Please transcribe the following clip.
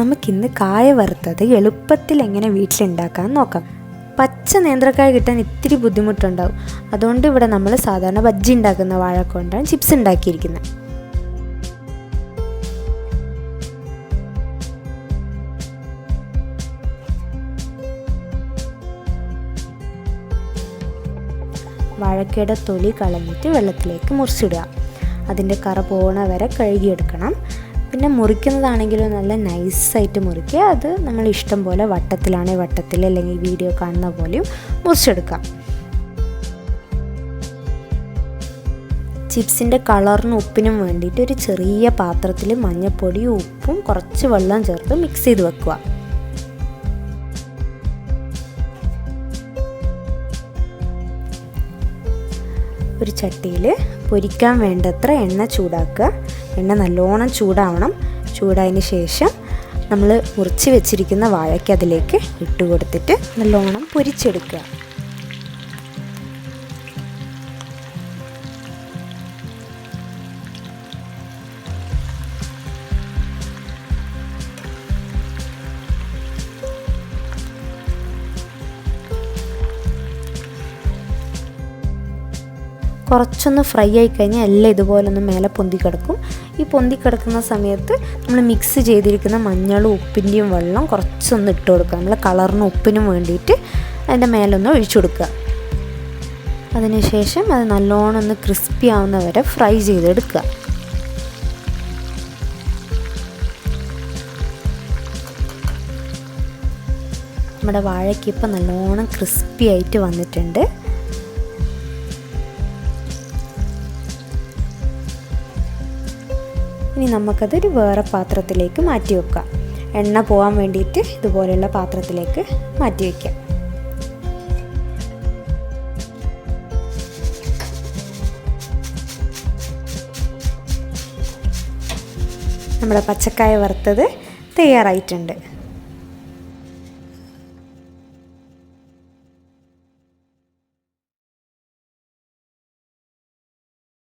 നമുക്കിന്ന് കായ വറുത്തത് എളുപ്പത്തിൽ എങ്ങനെ വീട്ടിലുണ്ടാക്കാൻ നോക്കാം. പച്ച നേന്ത്രക്കായ കിട്ടാൻ ഇത്തിരി ബുദ്ധിമുട്ടുണ്ടാവും. അതുകൊണ്ട് ഇവിടെ നമ്മൾ സാധാരണ ബജ്ജി ഉണ്ടാക്കുന്ന വാഴ കൊണ്ടാണ് ചിപ്സ് ഉണ്ടാക്കിയിരിക്കുന്നത്. വാഴക്കയുടെ തൊലി കളഞ്ഞിട്ട് വെള്ളത്തിലേക്ക് മുറിച്ചിടുക. അതിൻ്റെ കറ പോണ വരെ കഴുകിയെടുക്കണം. പിന്നെ മുറിക്കുന്നതാണെങ്കിലും നല്ല നൈസായിട്ട് മുറിക്കുക. അത് നമ്മൾ ഇഷ്ടം പോലെ വട്ടത്തിലാണെങ്കിൽ വട്ടത്തിൽ, അല്ലെങ്കിൽ വീഡിയോ കാണുന്ന പോലെയും മുറിച്ചെടുക്കാം. ചിപ്സിൻ്റെ കളറിനും ഉപ്പിനും വേണ്ടിയിട്ട് ഒരു ചെറിയ പാത്രത്തിൽ മഞ്ഞൾപ്പൊടിയും ഉപ്പും കുറച്ച് വെള്ളം ചേർത്ത് മിക്സ് ചെയ്ത് വെക്കുക. ഒരു ചട്ടിയിൽ പൊരിക്കാൻ വേണ്ടത്ര എണ്ണ ചൂടാക്കുക. എണ്ണ നല്ലോണം ചൂടാവണം. ചൂടായതിന് ശേഷം നമ്മൾ മുറിച്ച് വെച്ചിരിക്കുന്ന വാഴയ്ക്ക് അതിലേക്ക് ഇട്ട് കൊടുത്തിട്ട് നല്ലോണം പൊരിച്ചെടുക്കുക. കുറച്ചൊന്ന് ഫ്രൈ ആയി കഴിഞ്ഞാൽ എല്ലാം ഇതുപോലൊന്ന് മേലെ പൊന്തിക്കിടക്കും. ഈ പൊന്തിക്കിടക്കുന്ന സമയത്ത് നമ്മൾ മിക്സ് ചെയ്തിരിക്കുന്ന മഞ്ഞളും ഉപ്പിൻ്റെയും വെള്ളം കുറച്ചൊന്ന് ഇട്ട് കൊടുക്കുക. നമ്മൾ കളറിനും ഉപ്പിനും വേണ്ടിയിട്ട് അതിൻ്റെ മേലൊന്ന് ഒഴിച്ചു കൊടുക്കുക. അതിനുശേഷം അത് നല്ലോണം ഒന്ന് ക്രിസ്പി ആവുന്ന വരെ ഫ്രൈ ചെയ്തെടുക്കുക. നമ്മുടെ വാഴയ്ക്ക് ഇപ്പം നല്ലോണം ക്രിസ്പി ആയിട്ട് വന്നിട്ടുണ്ട്. ഇനി നമുക്കതൊരു വേറെ പാത്രത്തിലേക്ക് മാറ്റി വെക്കാം. എണ്ണ പോകാൻ വേണ്ടിയിട്ട് ഇതുപോലെയുള്ള പാത്രത്തിലേക്ക് മാറ്റി വയ്ക്കാം. നമ്മുടെ പച്ചക്കായ വറുത്തത് തയ്യാറായിട്ടുണ്ട്.